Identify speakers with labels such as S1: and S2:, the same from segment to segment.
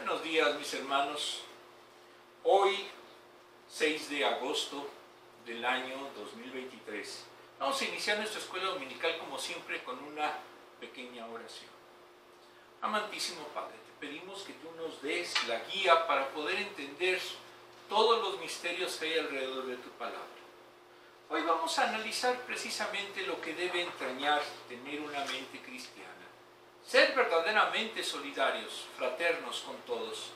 S1: Buenos días, mis hermanos. Hoy, 6 de agosto del año 2023, vamos a iniciar nuestra escuela dominical como siempre con una pequeña oración. Amantísimo Padre, te pedimos que tú nos des la guía para poder entender todos los misterios que hay alrededor de tu palabra. Hoy vamos a analizar precisamente lo que debe entrañar tener una mente cristiana. Ser verdaderamente solidarios, fraternos con todos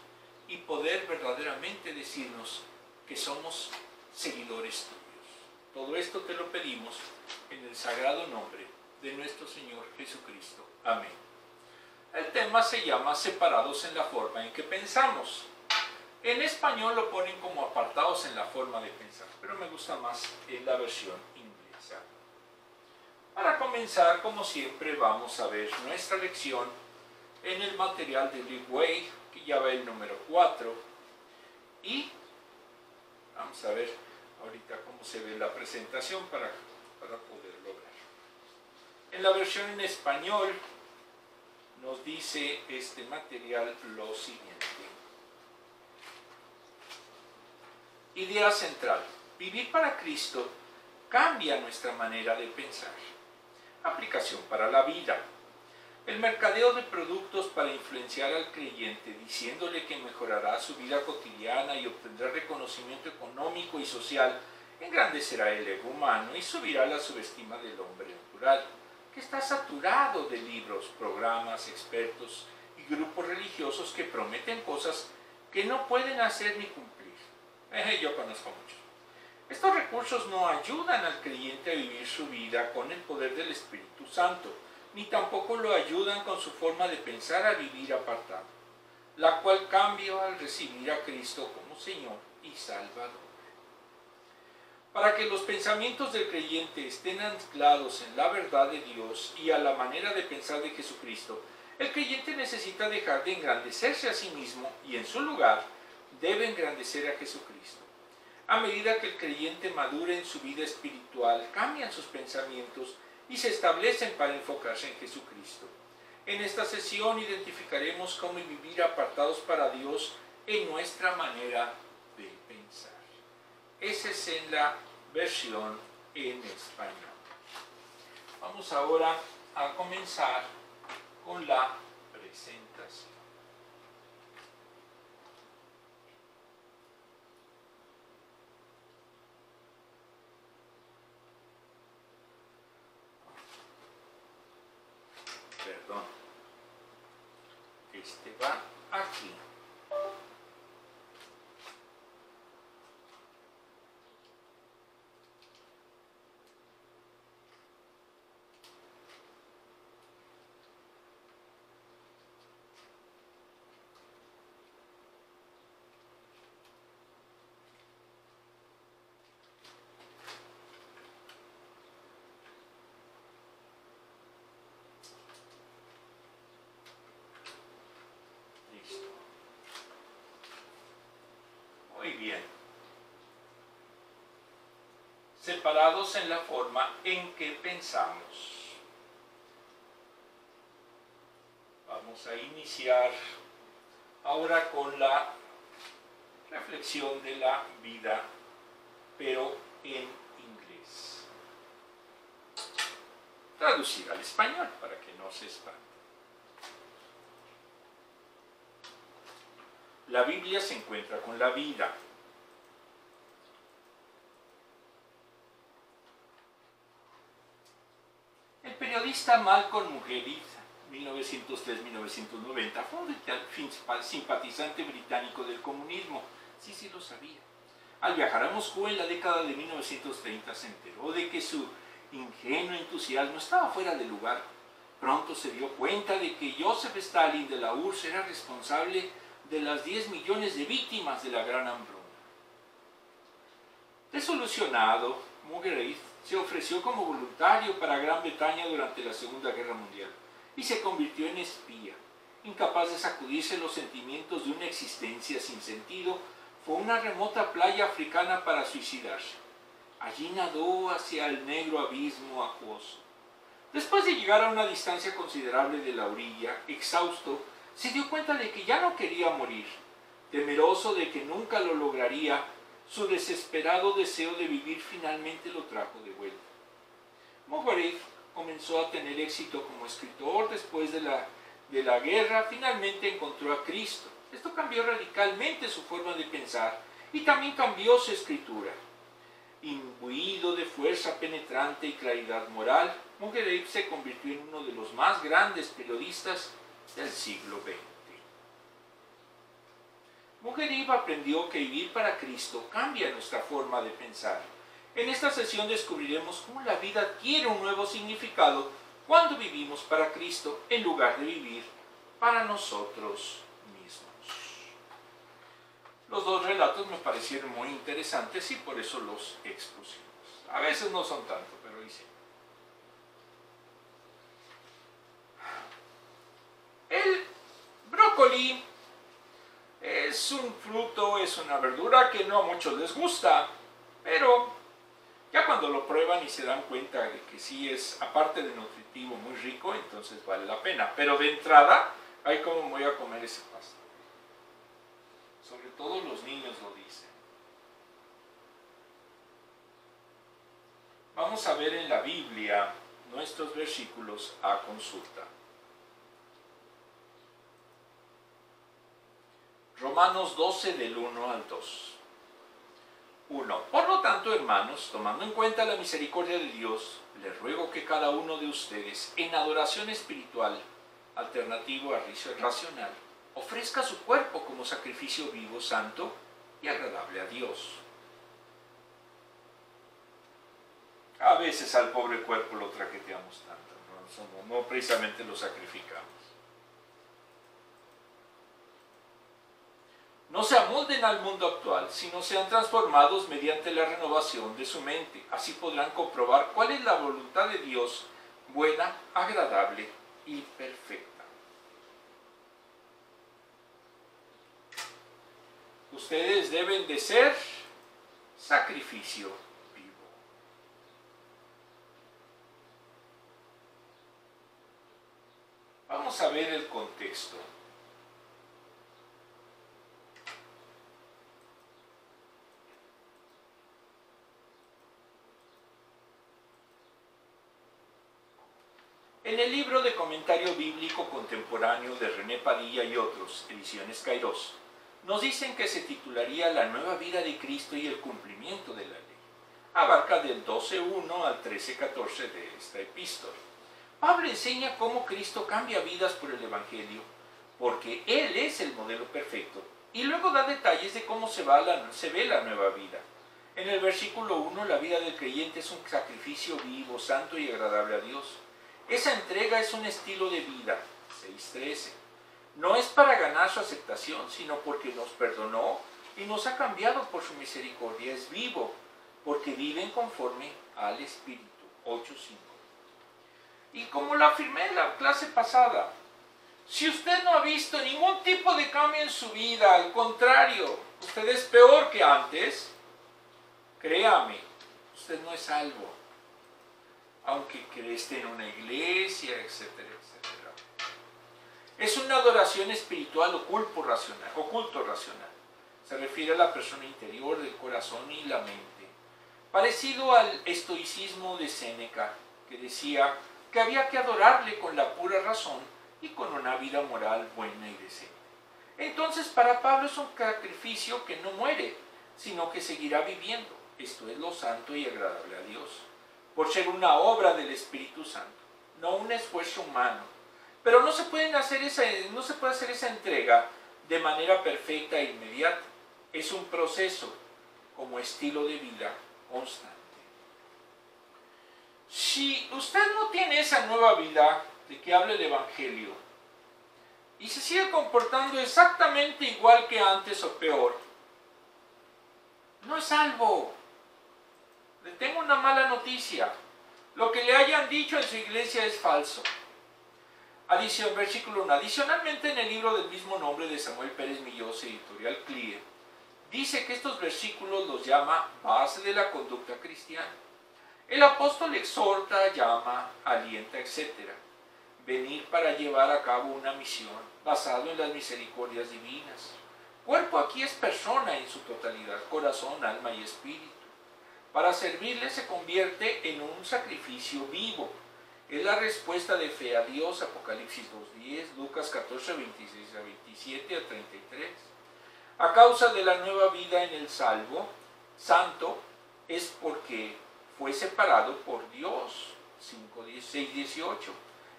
S1: y poder verdaderamente decirnos que somos seguidores tuyos. Todo esto te lo pedimos en el sagrado nombre de nuestro Señor Jesucristo. Amén. El tema se llama separados en la forma en que pensamos. En español lo ponen como apartados en la forma de pensar, pero me gusta más la versión inglesa. Para comenzar, como siempre, vamos a ver nuestra lección en el material de Live Way, que ya va el número 4. Y vamos a ver ahorita cómo se ve la presentación para poderlo ver. En la versión en español nos dice este material lo siguiente. Idea central. Vivir para Cristo cambia nuestra manera de pensar. Aplicación para la vida. El mercadeo de productos para influenciar al creyente diciéndole que mejorará su vida cotidiana y obtendrá reconocimiento económico y social engrandecerá el ego humano y subirá la subestima del hombre natural, que está saturado de libros, programas, expertos y grupos religiosos que prometen cosas que no pueden hacer ni cumplir. Yo conozco muchos. Estos recursos no ayudan al creyente a vivir su vida con el poder del Espíritu Santo, ni tampoco lo ayudan con su forma de pensar a vivir apartado, la cual cambia al recibir a Cristo como Señor y Salvador. Para que los pensamientos del creyente estén anclados en la verdad de Dios y a la manera de pensar de Jesucristo, el creyente necesita dejar de engrandecerse a sí mismo y en su lugar debe engrandecer a Jesucristo. A medida que el creyente madure en su vida espiritual, cambian sus pensamientos y se establecen para enfocarse en Jesucristo. En esta sesión identificaremos cómo vivir apartados para Dios en nuestra manera de pensar. Esa es en la versión en español. Vamos ahora a comenzar con la presentación. Perdón, este va aquí. Muy bien. Separados en la forma en que pensamos. Vamos a iniciar ahora con la reflexión de la vida, pero en inglés. Traducir al español para que no se espante. La Biblia se encuentra con la vida. El periodista Malcolm Muggeridge, 1903-1990, fue un simpatizante británico del comunismo. Sí lo sabía. Al viajar a Moscú en la década de 1930 se enteró de que su ingenuo entusiasmo estaba fuera de lugar. Pronto se dio cuenta de que Joseph Stalin de la URSS era responsable de las 10 millones de víctimas de la Gran Hambruna. Desilusionado, Muggeridge se ofreció como voluntario para Gran Bretaña durante la Segunda Guerra Mundial y se convirtió en espía. Incapaz de sacudirse los sentimientos de una existencia sin sentido, fue a una remota playa africana para suicidarse. Allí nadó hacia el negro abismo acuoso. Después de llegar a una distancia considerable de la orilla, exhausto, se dio cuenta de que ya no quería morir. Temeroso de que nunca lo lograría, su desesperado deseo de vivir finalmente lo trajo de vuelta. Mohamed comenzó a tener éxito como escritor después de la guerra. Finalmente encontró a Cristo. Esto cambió radicalmente su forma de pensar y también cambió su escritura. Imbuido de fuerza penetrante y claridad moral, Mohamed se convirtió en uno de los más grandes periodistas del siglo XX. Mohamed aprendió que vivir para Cristo cambia nuestra forma de pensar. En esta sesión descubriremos cómo la vida adquiere un nuevo significado cuando vivimos para Cristo en lugar de vivir para nosotros mismos. Los dos relatos me parecieron muy interesantes y por eso los expusimos. A veces no son tanto, pero hice. El brócoli es un fruto, es una verdura que no a muchos les gusta, pero ya cuando lo prueban y se dan cuenta de que sí es, aparte de nutritivo, muy rico, entonces vale la pena. Pero de entrada, ay, ¿cómo voy a comer ese pasto? Sobre todo los niños lo dicen. Vamos a ver en la Biblia nuestros versículos a consulta. Romanos 12 del 1 al 2. 1. Por lo tanto, hermanos, tomando en cuenta la misericordia de Dios, les ruego que cada uno de ustedes, en adoración espiritual, alternativo a risa racional, ofrezca su cuerpo como sacrificio vivo, santo y agradable a Dios. A veces al pobre cuerpo lo traqueteamos tanto, no precisamente lo sacrificamos. No se amolden al mundo actual, sino sean transformados mediante la renovación de su mente. Así podrán comprobar cuál es la voluntad de Dios, buena, agradable y perfecta. Ustedes deben de ser sacrificio vivo. Vamos a ver el contexto. En el libro de comentario bíblico contemporáneo de René Padilla y otros, Ediciones Kairos, nos dicen que se titularía La nueva vida de Cristo y el cumplimiento de la ley. Abarca del 12.1 al 13.14 de esta epístola. Pablo enseña cómo Cristo cambia vidas por el Evangelio, porque Él es el modelo perfecto, y luego da detalles de cómo se ve la nueva vida. En el versículo 1, la vida del creyente es un sacrificio vivo, santo y agradable a Dios. Esa entrega es un estilo de vida, 6.13. No es para ganar su aceptación, sino porque nos perdonó y nos ha cambiado por su misericordia. Es vivo, porque viven conforme al Espíritu, 8.5. Y como lo afirmé en la clase pasada, si usted no ha visto ningún tipo de cambio en su vida, al contrario, usted es peor que antes, créame, usted no es salvo. Aunque esté en una iglesia, etcétera, etcétera. Es una adoración espiritual oculto racional. Se refiere a la persona interior del corazón y la mente. Parecido al estoicismo de Séneca, que decía que había que adorarle con la pura razón y con una vida moral buena y decente. Entonces, para Pablo es un sacrificio que no muere, sino que seguirá viviendo. Esto es lo santo y agradable a Dios, por ser una obra del Espíritu Santo, no un esfuerzo humano. Pero no se puede hacer esa entrega de manera perfecta e inmediata. Es un proceso como estilo de vida constante. Si usted no tiene esa nueva vida de que habla el Evangelio y se sigue comportando exactamente igual que antes o peor, no es salvo. Le tengo una mala noticia. Lo que le hayan dicho en su iglesia es falso. Versículo 1. Adicionalmente, en el libro del mismo nombre de Samuel Pérez Millós, editorial CLIE, dice que estos versículos los llama base de la conducta cristiana. El apóstol exhorta, llama, alienta, etc. venir para llevar a cabo una misión basado en las misericordias divinas. Cuerpo aquí es persona en su totalidad, corazón, alma y espíritu. Para servirle se convierte en un sacrificio vivo. Es la respuesta de fe a Dios, Apocalipsis 2:10, Lucas 14, 26 a 27 a 33. A causa de la nueva vida en el salvo, santo, es porque fue separado por Dios, 5, 16, 18.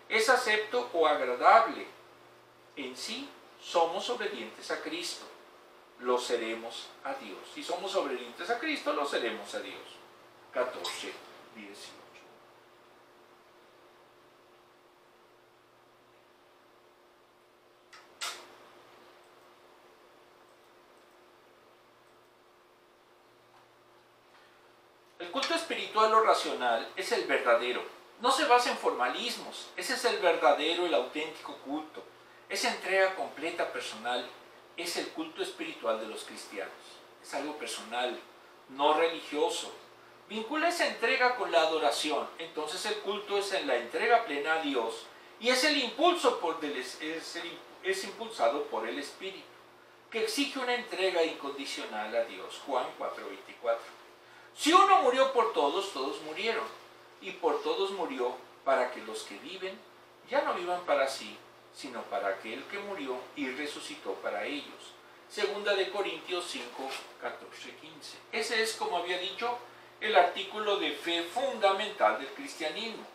S1: Es acepto o agradable. En sí, somos obedientes a Cristo. Lo seremos a Dios. Si somos obedientes a Cristo, lo seremos a Dios. 14, 18. El culto espiritual o racional es el verdadero. No se basa en formalismos. Ese es el verdadero, el auténtico culto. Es entrega completa personal. Es el culto espiritual de los cristianos. Es algo personal, no religioso. Vincula esa entrega con la adoración. Entonces el culto es en la entrega plena a Dios y es el impulso es impulsado por el Espíritu, que exige una entrega incondicional a Dios. Juan 4:24. Si uno murió por todos, todos murieron. Y por todos murió para que los que viven ya no vivan para sí, sino para aquel que murió y resucitó para ellos. Segunda de Corintios 5, 14, 15. Ese es, como había dicho, el artículo de fe fundamental del cristianismo.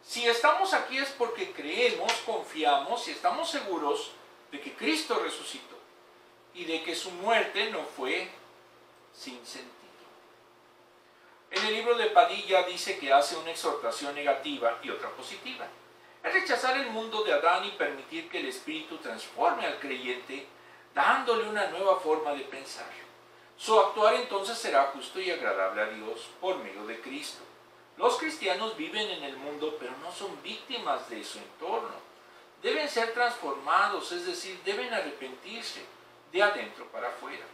S1: Si estamos aquí es porque creemos, confiamos y estamos seguros de que Cristo resucitó y de que su muerte no fue sin sentido. En el libro de Padilla dice que hace una exhortación negativa y otra positiva. Es rechazar el mundo de Adán y permitir que el Espíritu transforme al creyente, dándole una nueva forma de pensar. Su actuar entonces será justo y agradable a Dios por medio de Cristo. Los cristianos viven en el mundo, pero no son víctimas de su entorno. Deben ser transformados, es decir, deben arrepentirse de adentro para afuera.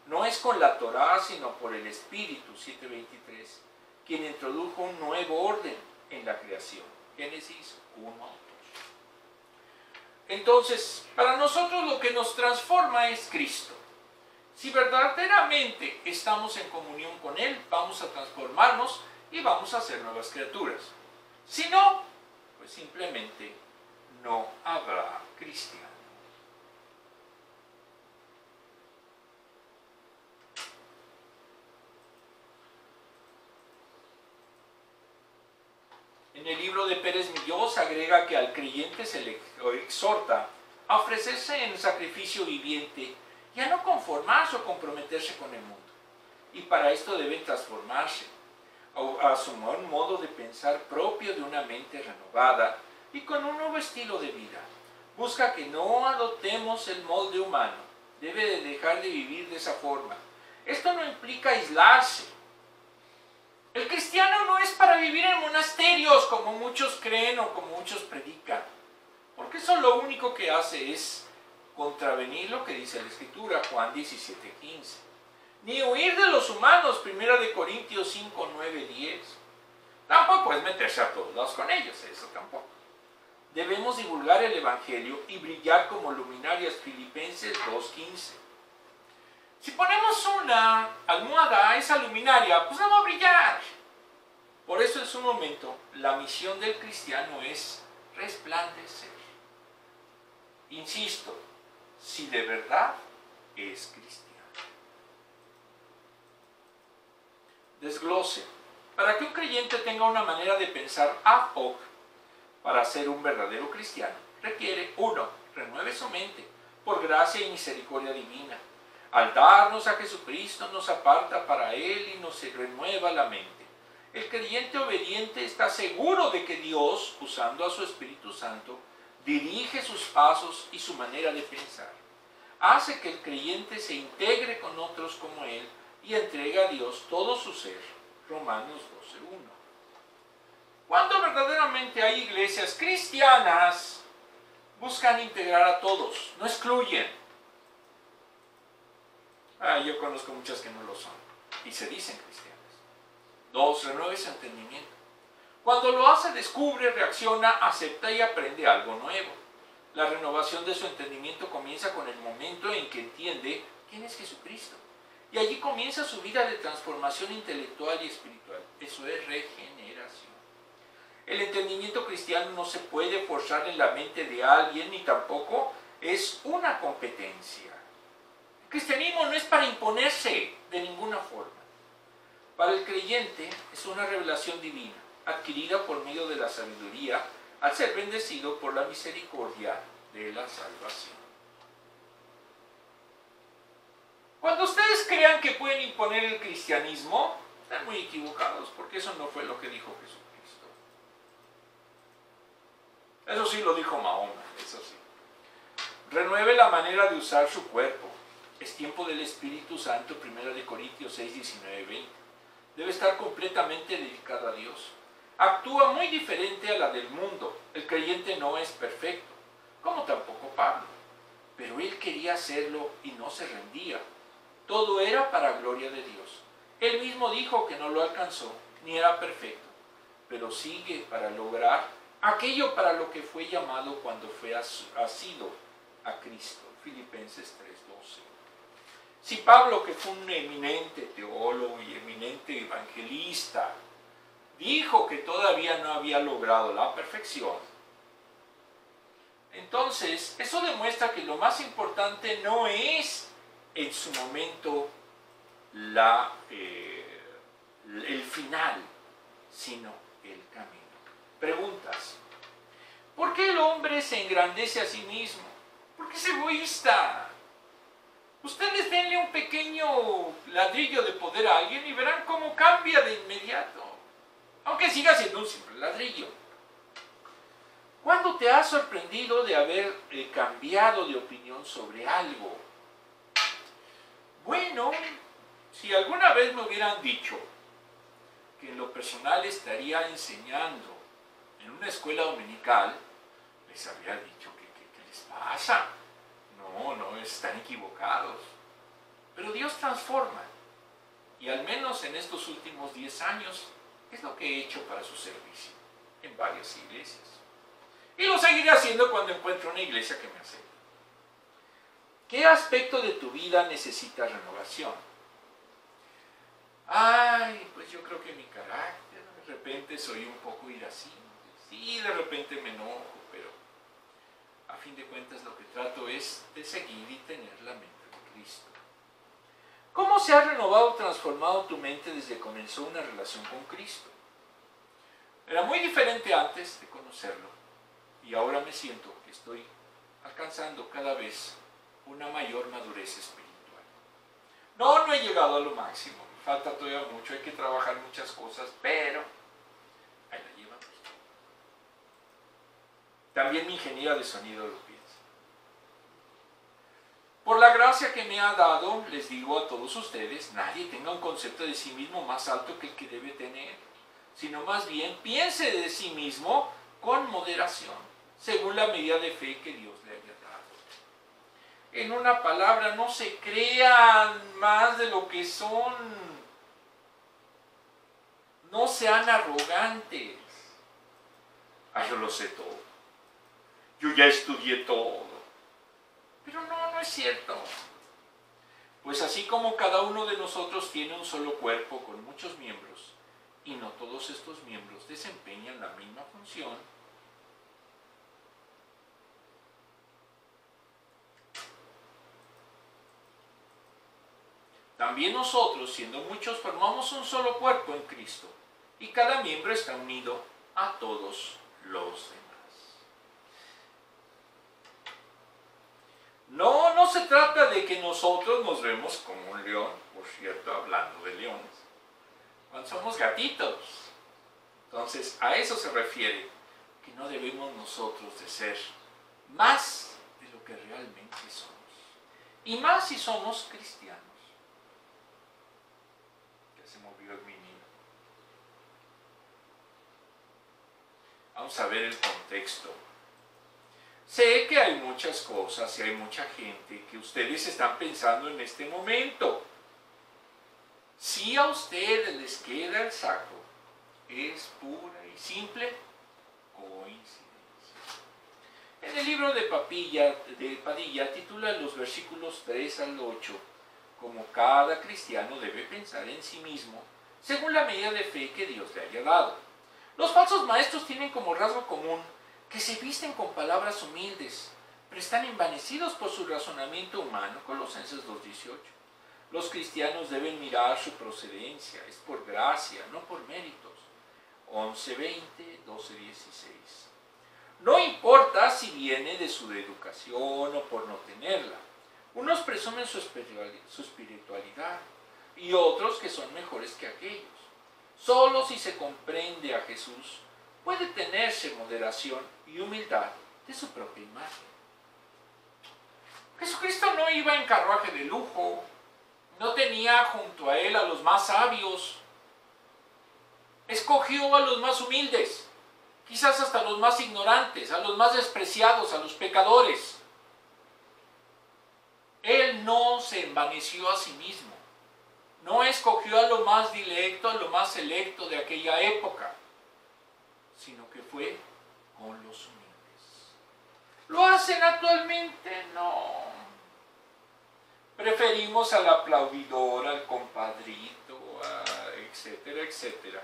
S1: No es con la Torá, sino por el Espíritu, 7:23, quien introdujo un nuevo orden en la creación. Génesis 1:2. Entonces, para nosotros lo que nos transforma es Cristo. Si verdaderamente estamos en comunión con Él, vamos a transformarnos y vamos a ser nuevas criaturas. Si no, pues simplemente no habrá cristiano. En el libro de Pérez Millós agrega que al creyente se le exhorta a ofrecerse en sacrificio viviente y a no conformarse o comprometerse con el mundo. Y para esto deben transformarse, a asumir un modo de pensar propio de una mente renovada y con un nuevo estilo de vida. Busca que no adoptemos el molde humano. Debe de dejar de vivir de esa forma. Esto no implica aislarse. El cristiano no es para vivir en monasterios, como muchos creen o como muchos predican. Porque eso lo único que hace es contravenir lo que dice la Escritura, Juan 17:15. Ni huir de los humanos, 1 de Corintios 5, 9, 10. Tampoco es meterse a todos lados con ellos, eso tampoco. Debemos divulgar el Evangelio y brillar como luminarias, Filipenses 2:15. Si ponemos una almohada a esa luminaria, pues no va a brillar. Por eso en su momento, la misión del cristiano es resplandecer. Insisto, si de verdad es cristiano. Desglose. Para que un creyente tenga una manera de pensar ad hoc para ser un verdadero cristiano, requiere 1. Renueve su mente por gracia y misericordia divina. Al darnos a Jesucristo nos aparta para Él y nos renueva la mente. El creyente obediente está seguro de que Dios, usando a su Espíritu Santo, dirige sus pasos y su manera de pensar. Hace que el creyente se integre con otros como Él y entrega a Dios todo su ser. Romanos 12:1. Cuando verdaderamente hay iglesias cristianas, buscan integrar a todos, no excluyen. Yo conozco muchas que no lo son y se dicen cristianas. 2. Renueve su entendimiento. Cuando lo hace, descubre, reacciona, acepta y aprende algo nuevo. La renovación de su entendimiento comienza con el momento en que entiende quién es Jesucristo. Y allí comienza su vida de transformación intelectual y espiritual. Eso es regeneración. El entendimiento cristiano no se puede forzar en la mente de alguien, ni tampoco es una competencia. El cristianismo no es para imponerse de ninguna forma. Para el creyente es una revelación divina, adquirida por medio de la sabiduría, al ser bendecido por la misericordia de la salvación. Cuando ustedes crean que pueden imponer el cristianismo, están muy equivocados, porque eso no fue lo que dijo Jesucristo. Eso sí lo dijo Mahoma, eso sí. Renueve la manera de usar su cuerpo. Es tiempo del Espíritu Santo, 1 Corintios 6, 19, 20. Debe estar completamente dedicado a Dios. Actúa muy diferente a la del mundo. El creyente no es perfecto, como tampoco Pablo. Pero él quería hacerlo y no se rendía. Todo era para gloria de Dios. Él mismo dijo que no lo alcanzó, ni era perfecto, pero sigue para lograr aquello para lo que fue llamado cuando fue asido a Cristo. Filipenses 3:12. Si Pablo, que fue un eminente teólogo y eminente evangelista, dijo que todavía no había logrado la perfección, entonces eso demuestra que lo más importante no es en su momento el final, sino el camino. Preguntas. ¿Por qué el hombre se engrandece a sí mismo? Porque es egoísta. Ustedes denle un pequeño ladrillo de poder a alguien y verán cómo cambia de inmediato. Aunque siga siendo un simple ladrillo. ¿Cuándo te has sorprendido de haber cambiado de opinión sobre algo? Bueno, si alguna vez me hubieran dicho que en lo personal estaría enseñando en una escuela dominical, les habría dicho ¿qué les pasa? No, están equivocados. Pero Dios transforma. Y al menos en estos últimos 10 años, es lo que he hecho para su servicio en varias iglesias. Y lo seguiré haciendo cuando encuentre una iglesia que me acepte. ¿Qué aspecto de tu vida necesita renovación? Pues yo creo que mi carácter. De repente soy un poco irascible. Sí, de repente me enojo, pero a fin de cuentas lo que trato es de seguir y tener la mente de Cristo. ¿Cómo se ha renovado o transformado tu mente desde que comenzó una relación con Cristo? Era muy diferente antes de conocerlo y ahora me siento que estoy alcanzando cada vez una mayor madurez espiritual. No he llegado a lo máximo, me falta todavía mucho, hay que trabajar muchas cosas, pero ahí la llevamos. También mi ingeniera de sonido lo piensa. Por la gracia que me ha dado, les digo a todos ustedes, nadie tenga un concepto de sí mismo más alto que el que debe tener, sino más bien piense de sí mismo con moderación, según la medida de fe que Dios le haya dado. En una palabra, no se crean más de lo que son. No sean arrogantes. Yo lo sé todo. Yo ya estudié todo. Pero no es cierto. Pues así como cada uno de nosotros tiene un solo cuerpo con muchos miembros, y no todos estos miembros desempeñan la misma función, también nosotros, siendo muchos, formamos un solo cuerpo en Cristo, y cada miembro está unido a todos los demás. No se trata de que nosotros nos vemos como un león, por cierto, hablando de leones, cuando somos gatitos. Entonces, a eso se refiere, que no debemos nosotros de ser más de lo que realmente somos. Y más si somos cristianos. Ya se movió el menino. Vamos a ver el contexto. Sé que hay muchas cosas y hay mucha gente que ustedes están pensando en este momento. Si a ustedes les queda el saco, es pura y simple coincidencia. En el libro de Padilla titula los versículos 3 al 8 como cada cristiano debe pensar en sí mismo según la medida de fe que Dios le haya dado. Los falsos maestros tienen como rasgo común que se visten con palabras humildes, pero están envanecidos por su razonamiento humano. Colosenses 2:18. Los cristianos deben mirar su procedencia, es por gracia, no por méritos. 11:20, 12:16. No importa si viene de su educación o por no tenerla. Unos presumen su espiritualidad y otros que son mejores que aquellos. Solo si se comprende a Jesús puede tenerse moderación y humildad de su propia imagen. Jesucristo no iba en carruaje de lujo, no tenía junto a él a los más sabios, escogió a los más humildes, quizás hasta los más ignorantes, a los más despreciados, a los pecadores. Él no se envaneció a sí mismo, no escogió a lo más dilecto, a lo más selecto de aquella época, sino que fue con los humildes. ¿Lo hacen actualmente? No. Preferimos al aplaudidor, al compadrito, etcétera, etcétera,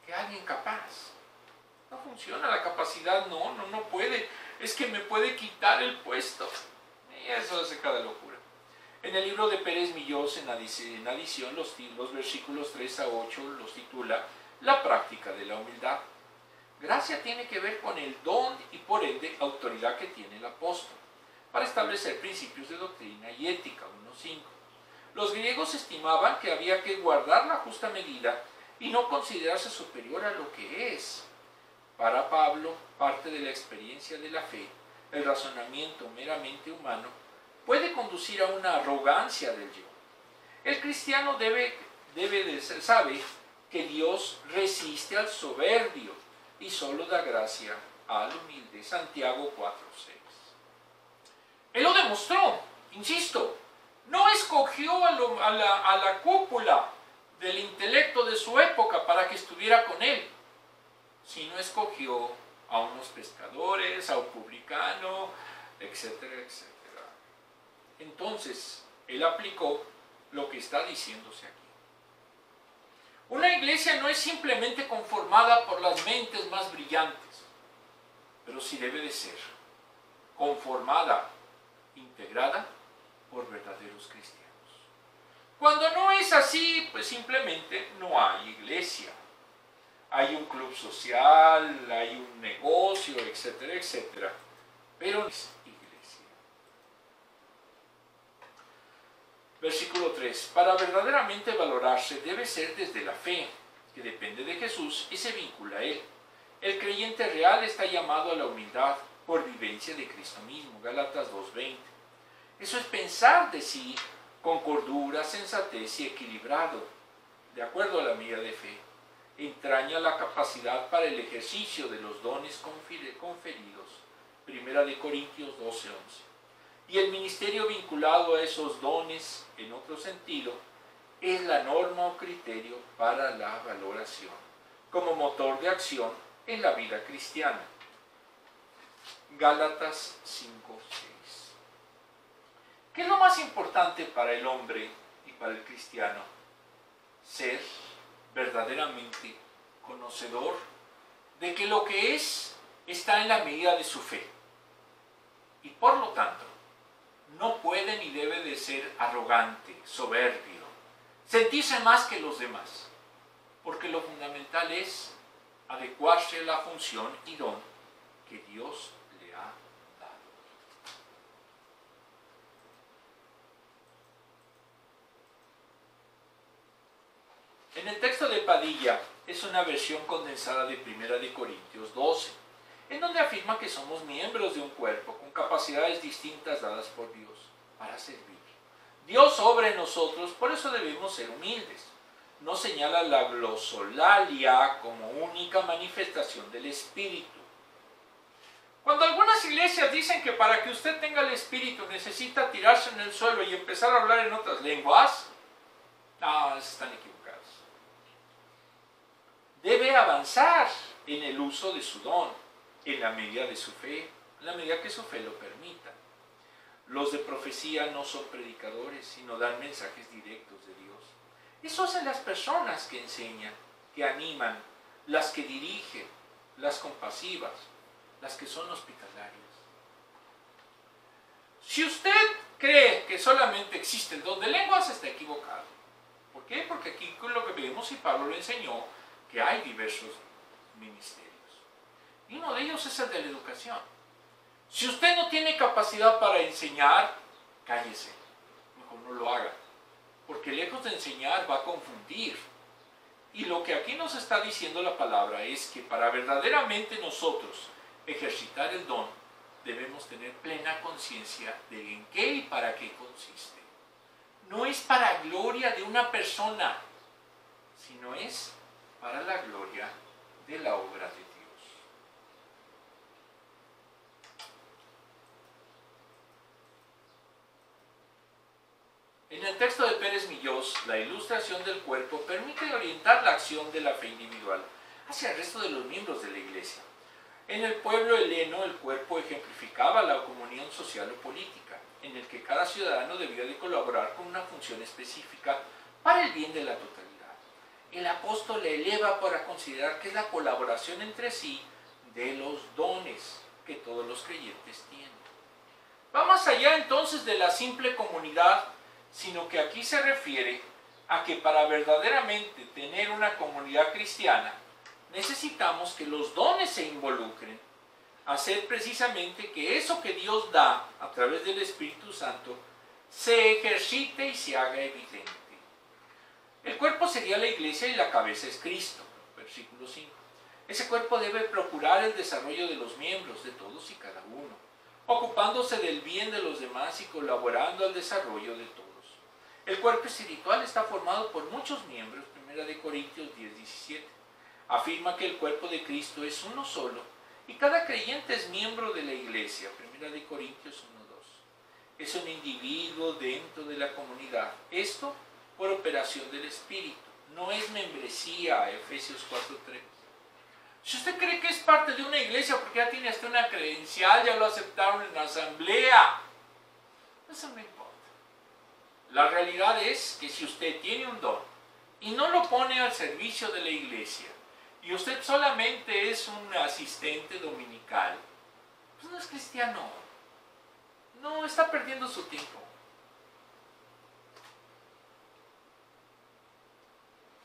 S1: que a alguien capaz. No funciona, la capacidad no puede. Es que me puede quitar el puesto. Y eso hace cada locura. En el libro de Pérez Millós, en adición, los versículos 3 a 8 los titula La práctica de la humildad. Gracia tiene que ver con el don y por ende autoridad que tiene el apóstol para establecer principios de doctrina y ética. 1:5. Los griegos estimaban que había que guardar la justa medida y no considerarse superior a lo que es. Para Pablo, parte de la experiencia de la fe, el razonamiento meramente humano, puede conducir a una arrogancia del yo. El cristiano sabe que Dios resiste al soberbio y solo da gracia al humilde. Santiago 4:6. Él lo demostró, insisto, no escogió a la cúpula del intelecto de su época para que estuviera con él, sino escogió a unos pescadores, a un publicano, etcétera, etcétera. Entonces, él aplicó lo que está diciéndose aquí. Una iglesia no es simplemente conformada por las mentes más brillantes, pero sí debe de ser conformada, integrada por verdaderos cristianos. Cuando no es así, pues simplemente no hay iglesia. Hay un club social, hay un negocio, etcétera, etcétera, pero no es iglesia. Versículo 3. Para verdaderamente valorarse debe ser desde la fe, que depende de Jesús y se vincula a Él. El creyente real está llamado a la humildad por vivencia de Cristo mismo. Gálatas 2:20. Eso es pensar de sí con cordura, sensatez y equilibrado, de acuerdo a la medida de fe. Entraña la capacidad para el ejercicio de los dones conferidos. 1 Corintios 12:11. Y el ministerio vinculado a esos dones, en otro sentido, es la norma o criterio para la valoración, como motor de acción en la vida cristiana. Gálatas 5:6. ¿Qué es lo más importante para el hombre y para el cristiano? Ser verdaderamente conocedor de que lo que es está en la medida de su fe. Y por lo tanto, no puede ni debe de ser arrogante, soberbio, sentirse más que los demás, porque lo fundamental es adecuarse a la función y don que Dios le ha dado. En el texto de Padilla es una versión condensada de 1 Corintios 12, en donde afirma que somos miembros de un cuerpo con capacidades distintas dadas por Dios para servir. Dios obra en nosotros, por eso debemos ser humildes. No señala la glosolalia como única manifestación del Espíritu. Cuando algunas iglesias dicen que para que usted tenga el Espíritu necesita tirarse en el suelo y empezar a hablar en otras lenguas, no, están equivocados. debe avanzar en el uso de su don, en la medida de su fe, en la medida que su fe lo permita. Los de profecía no son predicadores, sino dan mensajes directos de Dios. Eso hacen las personas que enseñan, que animan, las que dirigen, las compasivas, las que son hospitalarias. Si usted cree que solamente existe el don de lenguas, está equivocado. ¿Por qué? Porque aquí con lo que vemos, y Pablo le enseñó, que hay diversos ministerios. Y uno de ellos es el de la educación. Si usted no tiene capacidad para enseñar, cállese, mejor no lo haga, porque lejos de enseñar va a confundir. Y lo que aquí nos está diciendo la palabra es que para verdaderamente nosotros ejercitar el don, debemos tener plena conciencia de en qué y para qué consiste. No es para gloria de una persona, sino es para la gloria de la obra de Dios. En el texto de Pérez Millós, la ilustración del cuerpo permite orientar la acción de la fe individual hacia el resto de los miembros de la iglesia. En el pueblo heleno, el cuerpo ejemplificaba la comunión social o política, en el que cada ciudadano debía de colaborar con una función específica para el bien de la totalidad. El apóstol le eleva para considerar que es la colaboración entre sí de los dones que todos los creyentes tienen. Va más allá entonces de la simple comunidad, sino que aquí se refiere a que para verdaderamente tener una comunidad cristiana, necesitamos que los dones se involucren, hacer precisamente que eso que Dios da a través del Espíritu Santo se ejercite y se haga evidente. El cuerpo sería la iglesia y la cabeza es Cristo, versículo 5. Ese cuerpo debe procurar el desarrollo de los miembros, de todos y cada uno, ocupándose del bien de los demás y colaborando al desarrollo de todos. El cuerpo espiritual está formado por muchos miembros, 1 Corintios 10:17. Afirma que el cuerpo de Cristo es uno solo y cada creyente es miembro de la iglesia, 1 Corintios 1:2. Es un individuo dentro de la comunidad, esto por operación del Espíritu, no es membresía, Efesios 4:3. Si usted cree que es parte de una iglesia porque ya tiene hasta una credencial, ya lo aceptaron en la asamblea, eso no importa. La realidad es que si usted tiene un don y no lo pone al servicio de la iglesia, y usted solamente es un asistente dominical, pues no es cristiano. No, está perdiendo su tiempo.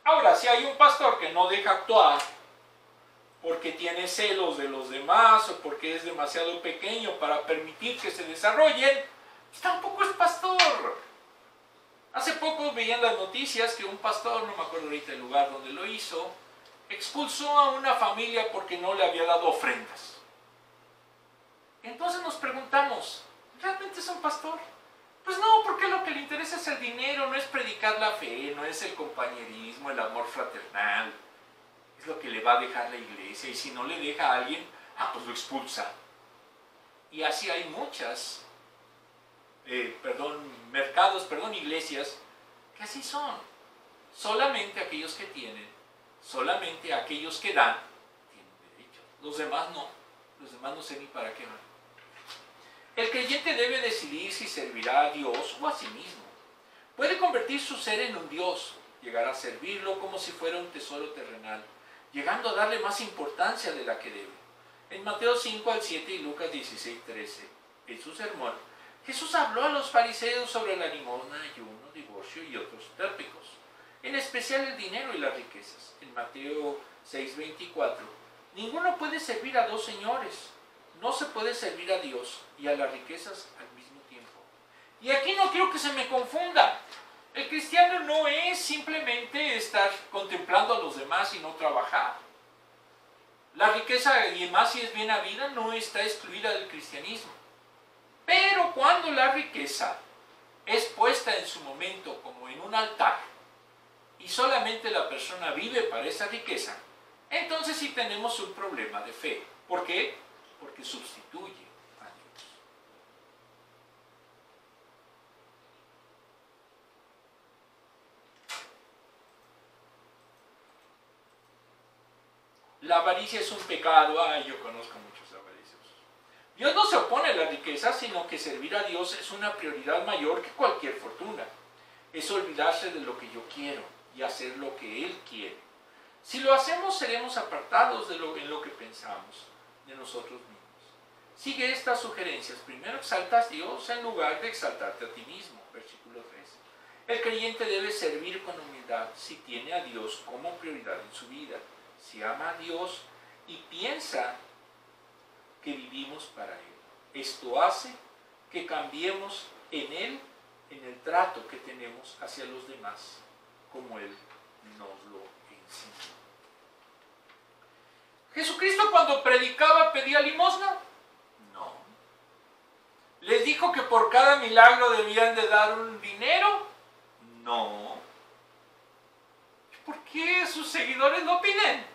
S1: Ahora, si hay un pastor que no deja actuar porque tiene celos de los demás o porque es demasiado pequeño para permitir que se desarrollen, pues tampoco es pastor. Hace poco veía en las noticias que un pastor, no me acuerdo ahorita el lugar donde lo hizo, expulsó a una familia porque no le había dado ofrendas. Entonces nos preguntamos, ¿realmente es un pastor? Pues no, porque lo que le interesa es el dinero, no es predicar la fe, no es el compañerismo, el amor fraternal. Es lo que le va a dejar la iglesia, y si no le deja a alguien, pues lo expulsa. Y así hay muchas, iglesias que así son. Solamente aquellos que tienen, solamente aquellos que dan, tienen derecho. Los demás no. Los demás no sé ni para qué van. El creyente debe decidir si servirá a Dios o a sí mismo. Puede convertir su ser en un Dios, llegar a servirlo como si fuera un tesoro terrenal, llegando a darle más importancia de la que debe. En Mateo 5-7 y Lucas 16-13, en su sermón, Jesús habló a los fariseos sobre la limosna, ayuno, divorcio y otros tópicos, en especial el dinero y las riquezas. En Mateo 6:24, ninguno puede servir a dos señores, no se puede servir a Dios y a las riquezas al mismo tiempo. Y aquí no quiero que se me confunda. El cristiano no es simplemente estar contemplando a los demás y no trabajar. La riqueza, y más si es bien habida, no está excluida del cristianismo. Pero cuando la riqueza es puesta en su momento como en un altar y solamente la persona vive para esa riqueza, entonces sí tenemos un problema de fe. ¿Por qué? Porque sustituye a Dios. La avaricia es un pecado. Ay, yo conozco muchos avariciosos. Dios no se opone a la riqueza, sino que servir a Dios es una prioridad mayor que cualquier fortuna. Es olvidarse de lo que yo quiero y hacer lo que Él quiere. Si lo hacemos, seremos apartados en lo que pensamos de nosotros mismos. Sigue estas sugerencias. Primero exaltas a Dios en lugar de exaltarte a ti mismo. Versículo 3. El creyente debe servir con humildad si tiene a Dios como prioridad en su vida. Si ama a Dios y piensa que vivimos para Él. Esto hace que cambiemos en Él, en el trato que tenemos hacia los demás, como Él nos lo enseñó. ¿Jesucristo cuando predicaba pedía limosna? No. ¿Les dijo que por cada milagro debían de dar un dinero? No. ¿Por qué sus seguidores lo piden?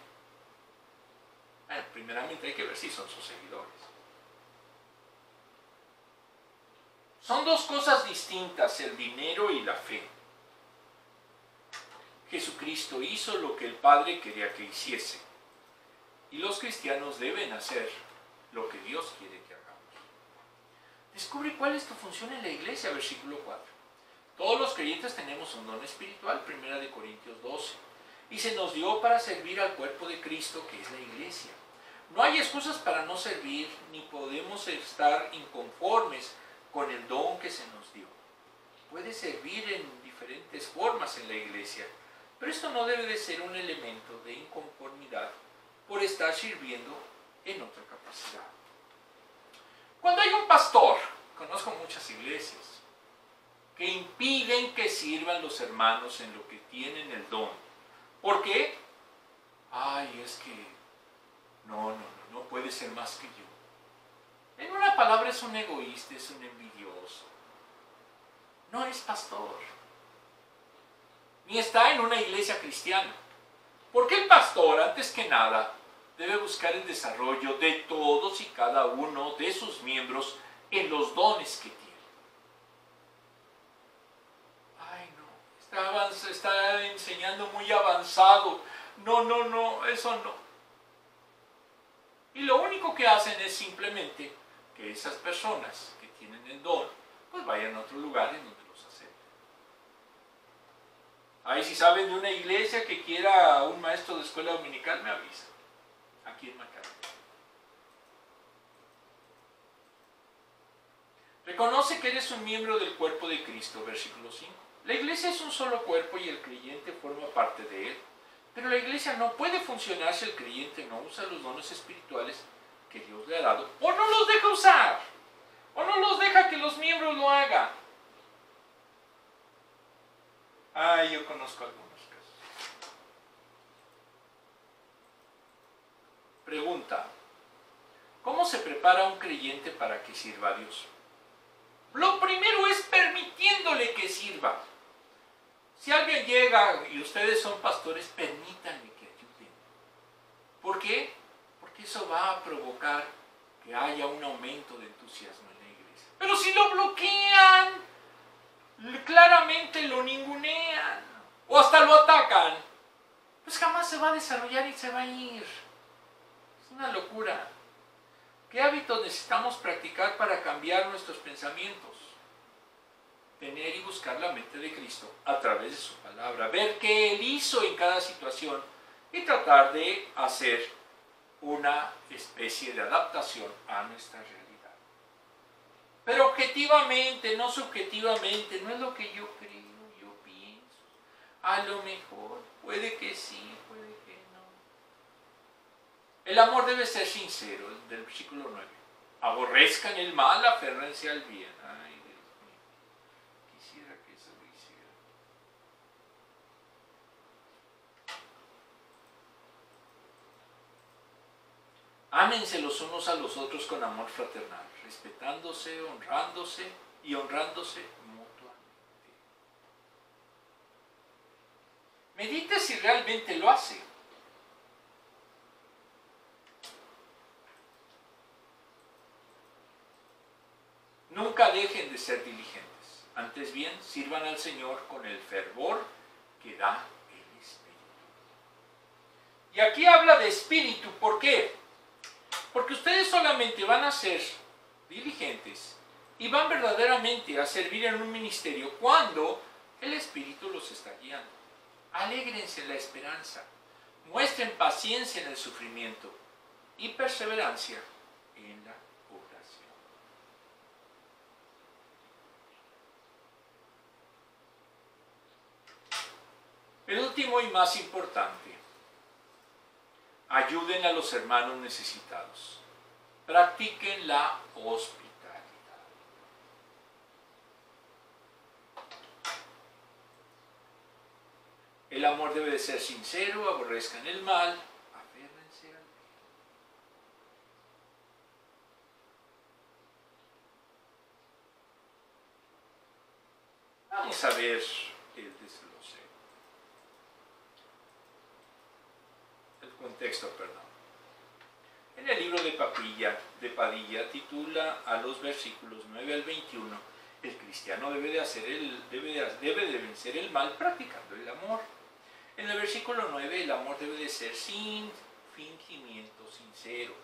S1: Bueno, primeramente hay que ver si son sus seguidores. Son dos cosas distintas, el dinero y la fe. Jesucristo hizo lo que el Padre quería que hiciese. Y los cristianos deben hacer lo que Dios quiere que hagamos. Descubre cuál es tu función en la iglesia, versículo 4. Todos los creyentes tenemos un don espiritual, 1 Corintios 12. Y se nos dio para servir al cuerpo de Cristo, que es la iglesia. No hay excusas para no servir, ni podemos estar inconformes con el don que se nos dio. Puede servir en diferentes formas en la iglesia, pero esto no debe de ser un elemento de inconformidad por estar sirviendo en otra capacidad. Cuando hay un pastor, conozco muchas iglesias, que impiden que sirvan los hermanos en lo que tienen el don. ¿Por qué? Ay, es que no puede ser más que yo. En una palabra es un egoísta, es un envidioso. No es pastor. Ni está en una iglesia cristiana. Porque el pastor, antes que nada, debe buscar el desarrollo de todos y cada uno de sus miembros en los dones que tiene. Ay, no, está enseñando muy avanzado. No, eso no. Y lo único que hacen es simplemente que esas personas que tienen el don, pues vayan a otro lugar en donde los acepten. Ahí si saben de una iglesia que quiera un maestro de escuela dominical, me avisa. Aquí en Macao. Reconoce que eres un miembro del cuerpo de Cristo, versículo 5. La iglesia es un solo cuerpo y el creyente forma parte de él. Pero la iglesia no puede funcionar si el creyente no usa los dones espirituales que Dios le ha dado, o no los deja usar, o no los deja que los miembros lo hagan. Ay, yo conozco algunos casos. Pregunta: ¿cómo se prepara un creyente para que sirva a Dios? Lo primero es permitiéndole que sirva. Si alguien llega y ustedes son pastores, permítanle que ayuden. ¿Por qué? Porque eso va a provocar que haya un aumento de entusiasmo en la iglesia. Pero si lo bloquean, claramente lo ningunean, o hasta lo atacan, pues jamás se va a desarrollar y se va a ir. Es una locura. ¿Qué hábitos necesitamos practicar para cambiar nuestros pensamientos? Tener y buscar la mente de Cristo a través de su palabra, ver qué Él hizo en cada situación y tratar de hacer una especie de adaptación a nuestra realidad. Pero objetivamente, no subjetivamente, no es lo que yo creo, yo pienso. A lo mejor, puede que sí, puede que no. El amor debe ser sincero, del versículo 9. Aborrezcan el mal, aférrense al bien. Ay, quisiera que eso lo hiciera. Ámense los unos a los otros con amor fraternal, respetándose, honrándose mutuamente. Medite si realmente lo hace. Nunca dejen de ser diligentes. Antes bien, sirvan al Señor con el fervor que da el Espíritu. Y aquí habla de espíritu. ¿Por qué? Porque ustedes solamente van a ser diligentes y van verdaderamente a servir en un ministerio cuando el Espíritu los está guiando. Alégrense en la esperanza, muestren paciencia en el sufrimiento y perseverancia en la oración. El último y más importante, ayuden a los hermanos necesitados. Practiquen la hospitalidad. El amor debe de ser sincero, aborrezcan el mal, aférrense al bien. Vamos a ver el desglose. El contexto, perdón. En el libro de Padilla titula a los versículos 9 al 21, el cristiano debe de vencer el mal practicando el amor. En el versículo 9, el amor debe de ser sin fingimiento, sincero.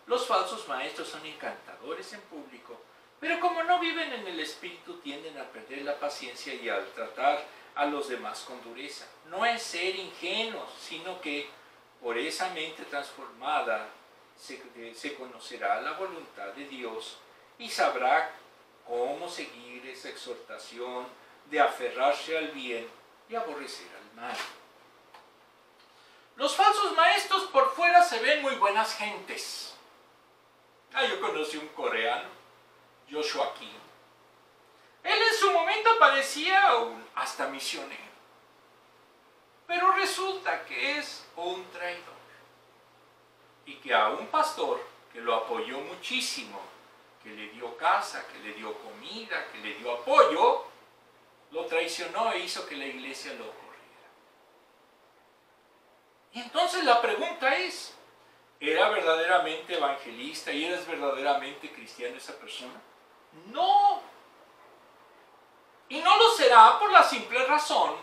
S1: Los falsos maestros son encantadores en público, pero como no viven en el espíritu tienden a perder la paciencia y a tratar a los demás con dureza. No es ser ingenuos, sino que por esa mente transformada se conocerá la voluntad de Dios y sabrá cómo seguir esa exhortación de aferrarse al bien y aborrecer al mal. Los falsos maestros por fuera se ven muy buenas gentes. Yo conocí un coreano, Joshua Kim. Él en su momento parecía hasta misionero. Pero resulta que es un traidor. Y que a un pastor que lo apoyó muchísimo, que le dio casa, que le dio comida, que le dio apoyo, lo traicionó e hizo que la iglesia lo corriera. Y entonces la pregunta es, ¿era verdaderamente evangelista y eres verdaderamente cristiano esa persona? No. Y no lo será por la simple razón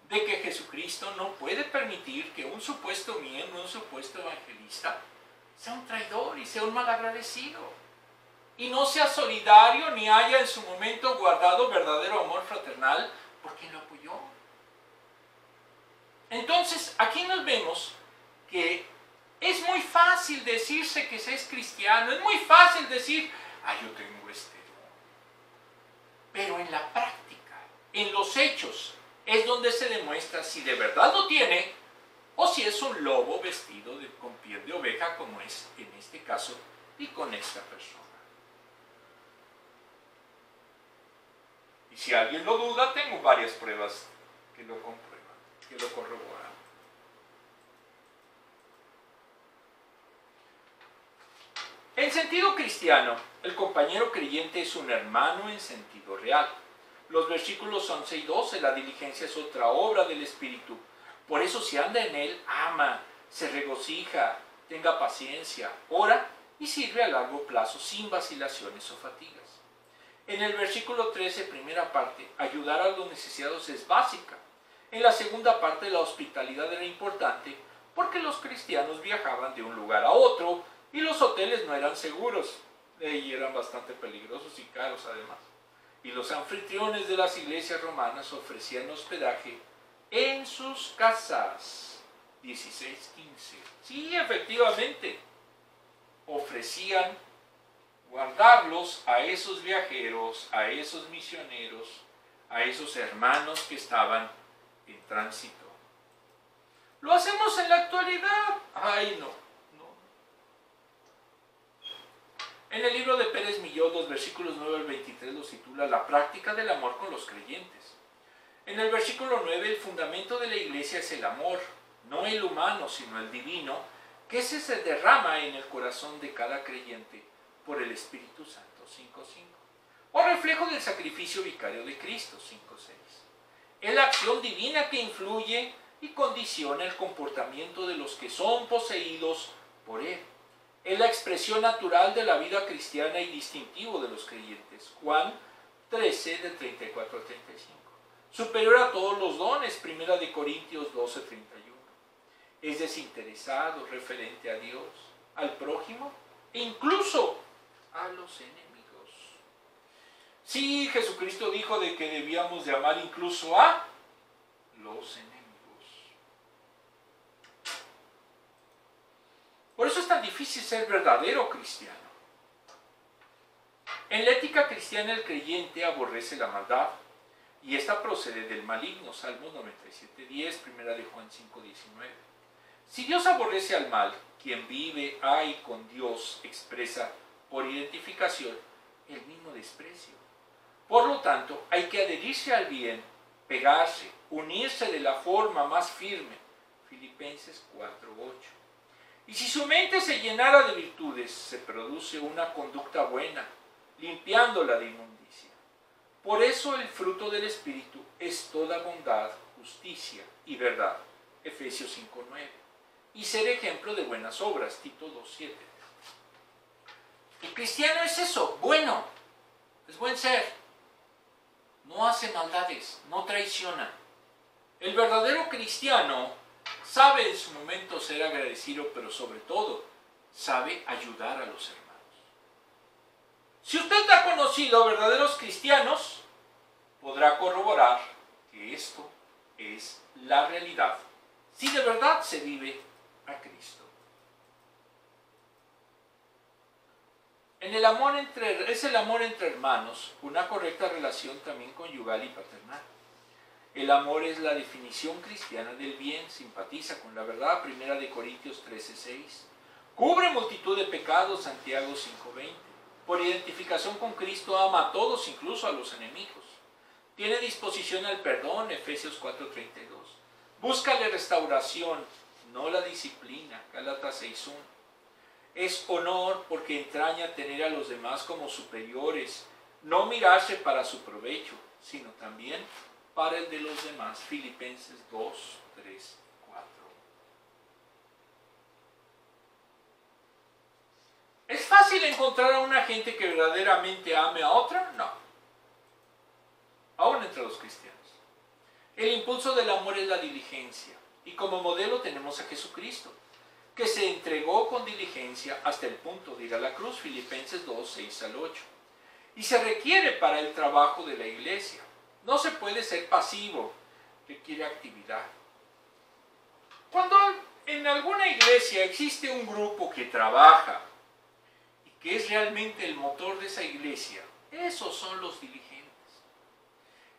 S1: de que Jesucristo no puede permitir que un supuesto miembro, un supuesto evangelista, sea un traidor y sea un malagradecido. Y no sea solidario ni haya en su momento guardado verdadero amor fraternal por quien lo apoyó. Entonces, aquí nos vemos que es muy fácil decirse que se es cristiano, es muy fácil decir, yo tengo este don. Pero en la práctica, en los hechos, es donde se demuestra si de verdad lo tiene o si es un lobo vestido con piel de oveja, como es en este caso y con esta persona. Y si alguien lo duda, tengo varias pruebas que lo comprueban, que lo corroboran. En sentido cristiano, el compañero creyente es un hermano en sentido real. Los versículos 11 y 12, la diligencia es otra obra del Espíritu. Por eso si anda en él, ama, se regocija, tenga paciencia, ora y sirve a largo plazo sin vacilaciones o fatigas. En el versículo 13, primera parte, ayudar a los necesitados es básica. En la segunda parte, la hospitalidad era importante porque los cristianos viajaban de un lugar a otro y los hoteles no eran seguros y eran bastante peligrosos y caros además. Y los anfitriones de las iglesias romanas ofrecían hospedaje en sus casas. 16:15. Sí, efectivamente, ofrecían guardarlos a esos viajeros, a esos misioneros, a esos hermanos que estaban en tránsito. ¿Lo hacemos en la actualidad? No. En el libro de Pérez Milló, los versículos 9 al 23 los titula La práctica del amor con los creyentes. En el versículo 9, el fundamento de la iglesia es el amor, no el humano, sino el divino, que ese se derrama en el corazón de cada creyente por el Espíritu Santo, 5:5. O reflejo del sacrificio vicario de Cristo, 5:6. Es la acción divina que influye y condiciona el comportamiento de los que son poseídos por Él. Es la expresión natural de la vida cristiana y distintivo de los creyentes. Juan 13, de 34 al 35. Superior a todos los dones, 1 Corintios 12, 31. es desinteresado referente a Dios, al prójimo e incluso a los enemigos. Sí, Jesucristo dijo de que debíamos de amar incluso a los enemigos. Por eso es tan difícil ser verdadero cristiano. En la ética cristiana el creyente aborrece la maldad, y esta procede del maligno, Salmos 97:10, 1 de Juan 5:19. Si Dios aborrece al mal, quien vive, hay con Dios expresa por identificación el mismo desprecio. Por lo tanto, hay que adherirse al bien, pegarse, unirse de la forma más firme, Filipenses 4:8. Y si su mente se llenara de virtudes, se produce una conducta buena, limpiándola de inmundicia. Por eso el fruto del Espíritu es toda bondad, justicia y verdad, Efesios 5:9. Y ser ejemplo de buenas obras, Tito 2:7. El cristiano es eso, bueno, es buen ser. No hace maldades, no traiciona. El verdadero cristiano sabe en su momento ser agradecido, pero sobre todo sabe ayudar a los hermanos. Si usted ha conocido verdaderos cristianos, podrá corroborar que esto es la realidad, si de verdad se vive a Cristo. Es el amor entre hermanos, una correcta relación también conyugal y paternal. El amor es la definición cristiana del bien, simpatiza con la verdad, 1 de Corintios 13:6. Cubre multitud de pecados, Santiago 5:20. Por identificación con Cristo ama a todos, incluso a los enemigos. Tiene disposición al perdón, Efesios 4:32. Busca la restauración, no la disciplina, Gálatas 6:1. Es honor porque entraña tener a los demás como superiores, no mirarse para su provecho, sino también para el de los demás, Filipenses 2:3-4. ¿Es fácil encontrar a una gente que verdaderamente ame a otra? No. Aún entre los cristianos. El impulso del amor es la diligencia, y como modelo tenemos a Jesucristo, que se entregó con diligencia hasta el punto de ir a la cruz, Filipenses 2:6-8. Y se requiere para el trabajo de la iglesia. No se puede ser pasivo, requiere actividad. Cuando en alguna iglesia existe un grupo que trabaja y que es realmente el motor de esa iglesia, esos son los diligentes.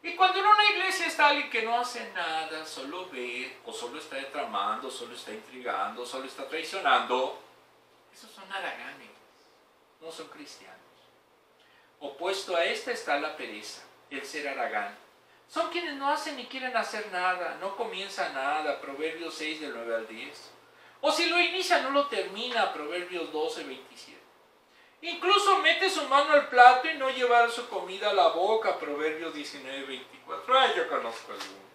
S1: Y cuando en una iglesia está alguien que no hace nada, solo ve, o solo está tramando, solo está intrigando, solo está traicionando, esos son haraganes, no son cristianos. Opuesto a esta está la pereza, el ser haragán. Son quienes no hacen ni quieren hacer nada, no comienza nada, Proverbios 6 del 9 al 10. O si lo inicia no lo termina, Proverbios 12:27. Incluso mete su mano al plato y no llevar su comida a la boca, Proverbios 19:24. Ay, yo conozco alguno.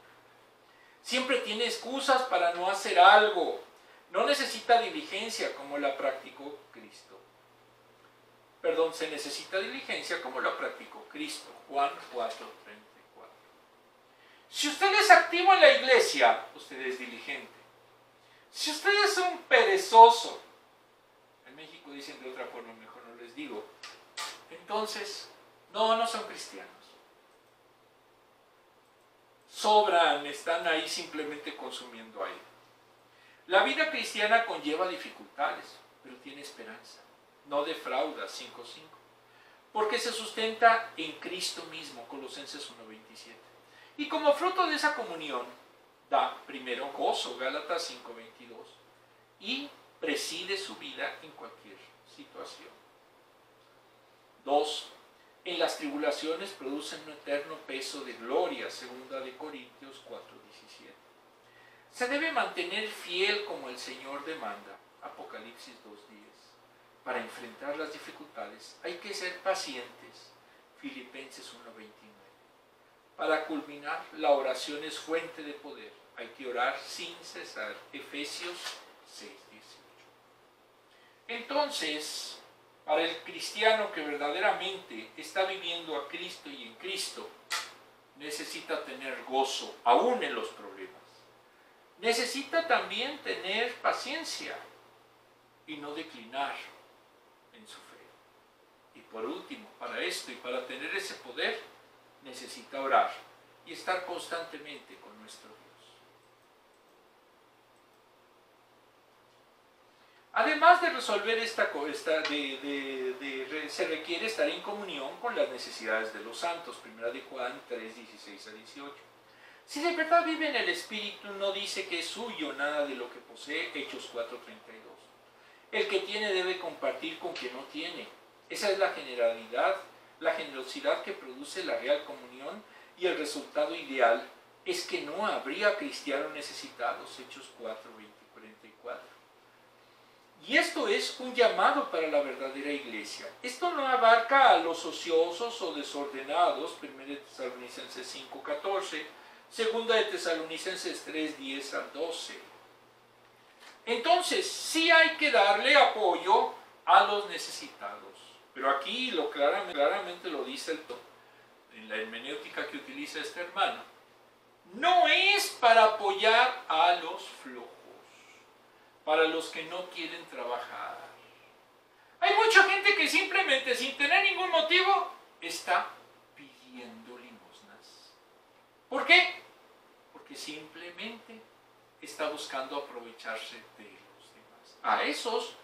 S1: Siempre tiene excusas para no hacer algo. No necesita diligencia como la practicó Cristo. Perdón, se necesita diligencia como la practicó Cristo. Juan 4:34. Si usted es activo en la iglesia, usted es diligente. Si usted es un perezoso, en México dicen de otra forma, mejor no les digo, entonces, no son cristianos. Sobran, están ahí simplemente consumiendo aire. La vida cristiana conlleva dificultades, pero tiene esperanza. No defrauda, 5:5. Porque se sustenta en Cristo mismo, Colosenses 1:27. Y como fruto de esa comunión, da primero gozo, Gálatas 5:22. Y preside su vida en cualquier situación. 2. En las tribulaciones producen un eterno peso de gloria, 2 de Corintios 4:17. Se debe mantener fiel como el Señor demanda, Apocalipsis 2:10. Para enfrentar las dificultades hay que ser pacientes, Filipenses 1:29. Para culminar, la oración es fuente de poder, hay que orar sin cesar, Efesios 6:18. Entonces, para el cristiano que verdaderamente está viviendo a Cristo y en Cristo, necesita tener gozo, aún en los problemas. necesita también tener paciencia y no declinar en su fe. Y por último, para esto y para tener ese poder, necesita orar y estar constantemente con nuestro Dios. Además de resolver se requiere estar en comunión con las necesidades de los santos. 1 de Juan 3, 16 a 18. Si de verdad vive en el Espíritu, no dice que es suyo nada de lo que posee. Hechos 4, 32. El que tiene debe compartir con quien no tiene. Esa es la generosidad que produce la real comunión, y el resultado ideal es que no habría cristianos necesitados. Hechos 4, 20 y 44. Y esto es un llamado para la verdadera iglesia. Esto no abarca a los ociosos o desordenados, 1 de Tesalonicenses 5, 14, 2 de Tesalonicenses 3, 10 al 12. Entonces, sí hay que darle apoyo a los necesitados. Pero aquí claramente lo dice en la hermenéutica que utiliza este hermano. No es para apoyar a los flojos, para los que no quieren trabajar. Hay mucha gente que simplemente, sin tener ningún motivo, está pidiendo limosnas. ¿Por qué? Porque simplemente está buscando aprovecharse de los demás. A esos,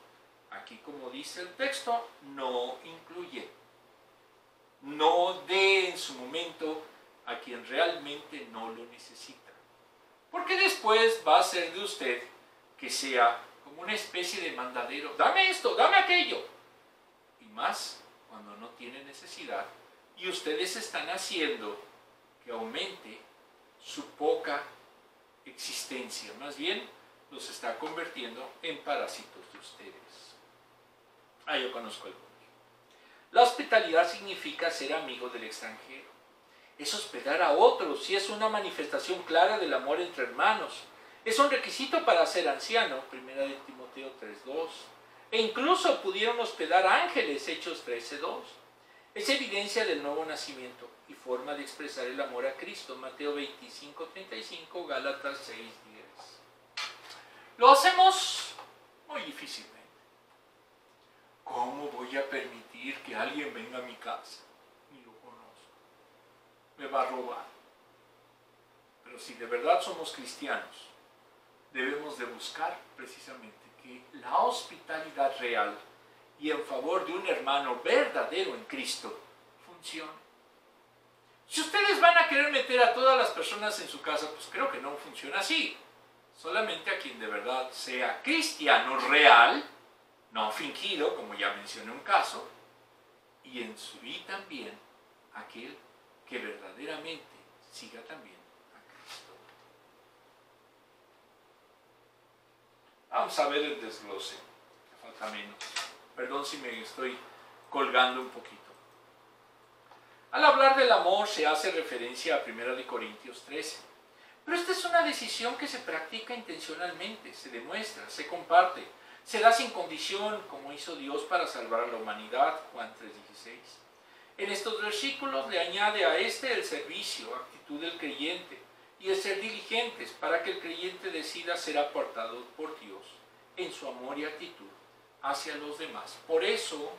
S1: aquí como dice el texto, no incluye. No dé en su momento a quien realmente no lo necesita. Porque después va a ser de usted que sea como una especie de mandadero. Dame esto, dame aquello. Y más cuando no tiene necesidad. Y ustedes están haciendo que aumente su poca existencia. Más bien, los está convirtiendo en parásitos de ustedes. Yo conozco algunos. La hospitalidad significa ser amigo del extranjero. Es hospedar a otros y es una manifestación clara del amor entre hermanos. Es un requisito para ser anciano, 1 de Timoteo 3:2. E incluso pudieron hospedar ángeles, Hechos 13:2. Es evidencia del nuevo nacimiento y forma de expresar el amor a Cristo, Mateo 25:35, Gálatas 6:10. Lo hacemos muy difícilmente. ¿Cómo voy a permitir que alguien venga a mi casa? Ni lo conozco. Me va a robar. Pero si de verdad somos cristianos, debemos de buscar precisamente que la hospitalidad real y en favor de un hermano verdadero en Cristo funcione. Si ustedes van a querer meter a todas las personas en su casa, pues creo que no funciona así. Solamente a quien de verdad sea cristiano real, no fingido, como ya mencioné un caso, y también aquel que verdaderamente siga también a Cristo. Vamos a ver el desglose, que falta menos. Perdón si me estoy colgando un poquito. Al hablar del amor se hace referencia a 1 de Corintios 13. Pero esta es una decisión que se practica intencionalmente, se demuestra, se comparte, se da sin condición, como hizo Dios para salvar a la humanidad, Juan 3:16. En estos versículos le añade a este el servicio, actitud del creyente, y el ser diligentes para que el creyente decida ser apartado por Dios en su amor y actitud hacia los demás. Por eso,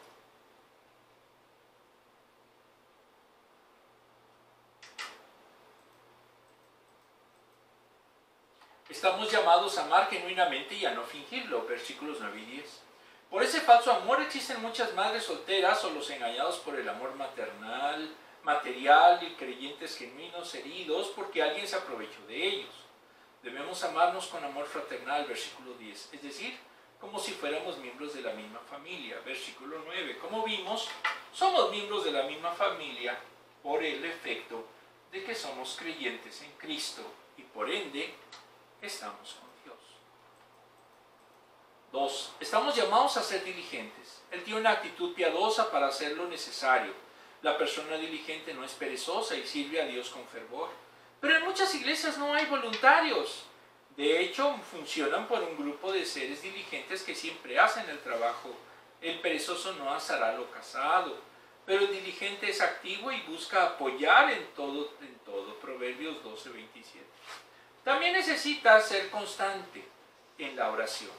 S1: estamos llamados a amar genuinamente y a no fingirlo, versículos 9 y 10. Por ese falso amor existen muchas madres solteras o los engañados por el amor material y creyentes genuinos heridos porque alguien se aprovechó de ellos. Debemos amarnos con amor fraternal, versículo 10, es decir, como si fuéramos miembros de la misma familia, versículo 9. Como vimos, somos miembros de la misma familia por el efecto de que somos creyentes en Cristo y por ende estamos con Dios. 2. Estamos llamados a ser diligentes. Él tiene una actitud piadosa para hacer lo necesario. La persona diligente no es perezosa y sirve a Dios con fervor. Pero en muchas iglesias no hay voluntarios. De hecho, funcionan por un grupo de seres diligentes que siempre hacen el trabajo. El perezoso no asará lo cazado, pero el diligente es activo y busca apoyar en todo. Proverbios 12:27. También necesita ser constante en la oración.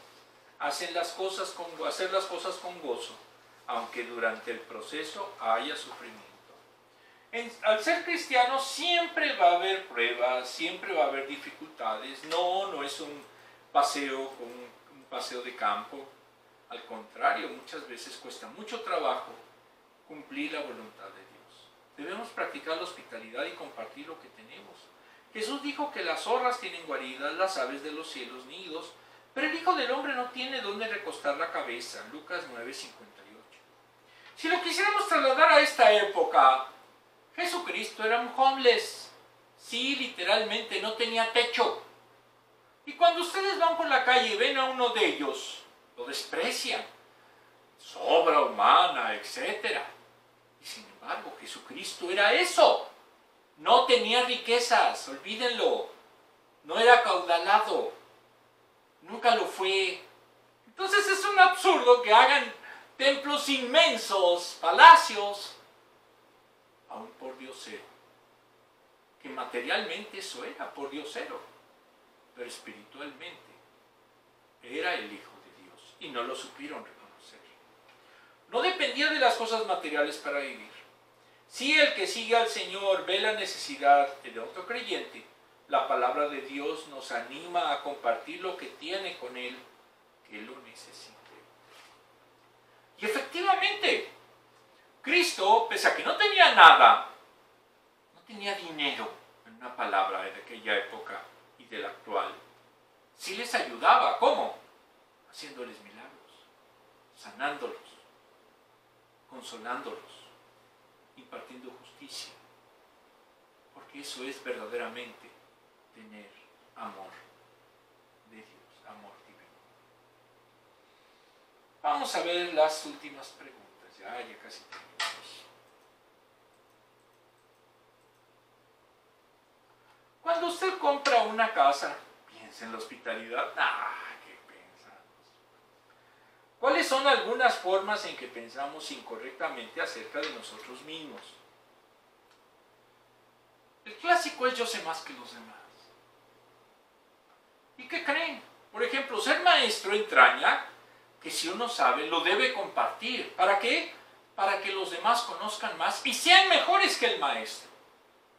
S1: Hacer las cosas con gozo, aunque durante el proceso haya sufrimiento. Al ser cristiano siempre va a haber pruebas, siempre va a haber dificultades. No es un paseo de campo. Al contrario, muchas veces cuesta mucho trabajo cumplir la voluntad de Dios. Debemos practicar la hospitalidad y compartir lo que tenemos. Jesús dijo que las zorras tienen guaridas, las aves de los cielos nidos, pero el Hijo del Hombre no tiene dónde recostar la cabeza. Lucas 9:58. Si lo quisiéramos trasladar a esta época, Jesucristo era un homeless. Sí, literalmente, no tenía techo. Y cuando ustedes van por la calle y ven a uno de ellos, lo desprecian. Sobra humana, etc. Y sin embargo, Jesucristo era eso. No tenía riquezas, olvídenlo. No era acaudalado. Nunca lo fue. Entonces es un absurdo que hagan templos inmensos, palacios, a un pordiosero. Que materialmente eso era pordiosero, pero espiritualmente era el Hijo de Dios y no lo supieron reconocer. No dependía de las cosas materiales para vivir. Si el que sigue al Señor ve la necesidad de otro creyente, la palabra de Dios nos anima a compartir lo que tiene con él, que lo necesite. Y efectivamente, Cristo, pese a que no tenía nada, no tenía dinero, en una palabra de aquella época y de la actual, sí les ayudaba. ¿Cómo? Haciéndoles milagros, sanándolos, consolándolos, impartiendo justicia, porque eso es verdaderamente tener amor de Dios, amor divino. Vamos a ver las últimas preguntas, ya casi terminamos. Cuando usted compra una casa, piensa en la hospitalidad. ¿Qué pensamos? ¿Cuáles son algunas formas en que pensamos incorrectamente acerca de nosotros mismos? El clásico es: yo sé más que los demás. ¿Y qué creen? Por ejemplo, ser maestro entraña que si uno sabe, lo debe compartir. ¿Para qué? Para que los demás conozcan más y sean mejores que el maestro.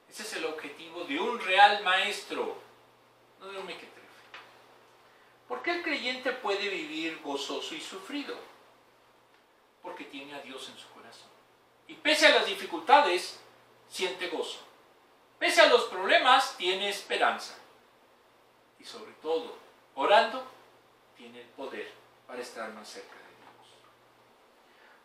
S1: Ese es el objetivo de un real maestro, no de un mequetrefe. ¿Por qué el creyente puede vivir gozoso y sufrido? Porque tiene a Dios en su corazón. Y pese a las dificultades, siente gozo. Pese a los problemas, tiene esperanza. Y sobre todo, orando, tiene el poder para estar más cerca de Dios.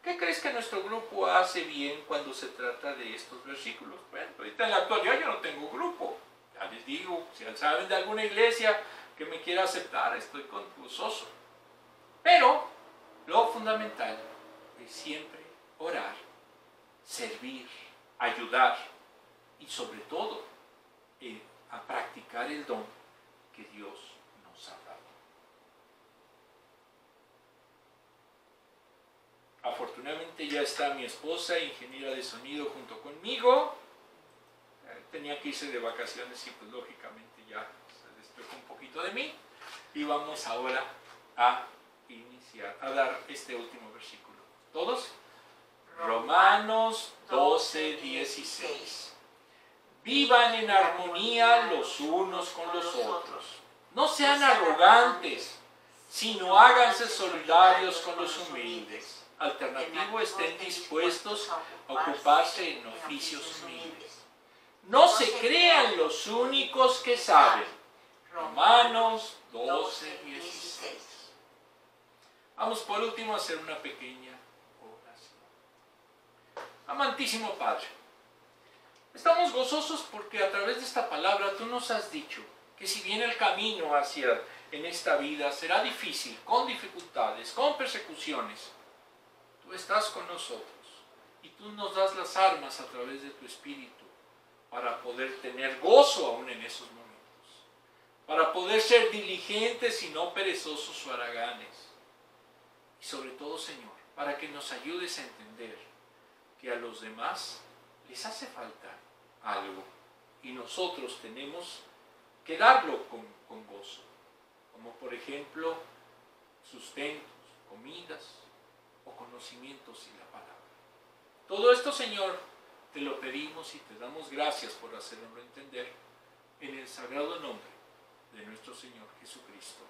S1: ¿Qué crees que nuestro grupo hace bien cuando se trata de estos versículos? Bueno, ahorita en la actualidad yo no tengo grupo. Ya les digo, si saben de alguna iglesia que me quiera aceptar, estoy gozoso. Pero lo fundamental es siempre orar, servir, ayudar y sobre todo a practicar el don que Dios nos ha dado. Afortunadamente ya está mi esposa, ingeniera de sonido, junto conmigo. Tenía que irse de vacaciones y pues lógicamente ya se despejó un poquito de mí. Y vamos ahora a iniciar, a dar este último versículo. ¿Todos? Romanos 12:16. Vivan en armonía los unos con los otros. No sean arrogantes, sino háganse solidarios con los humildes. Alternativo, estén dispuestos a ocuparse en oficios humildes. No se crean los únicos que saben. Romanos 12:16. Vamos por último a hacer una pequeña oración. Amantísimo Padre, estamos gozosos porque a través de esta palabra tú nos has dicho que si bien el camino en esta vida será difícil, con dificultades, con persecuciones, tú estás con nosotros y tú nos das las armas a través de tu Espíritu para poder tener gozo aún en esos momentos, para poder ser diligentes y no perezosos o haraganes. Y sobre todo, Señor, para que nos ayudes a entender que a los demás les hace falta algo y nosotros tenemos que darlo con gozo, como por ejemplo sustentos, comidas o conocimientos y la palabra. Todo esto, Señor, te lo pedimos y te damos gracias por hacernoslo entender en el sagrado nombre de nuestro Señor Jesucristo.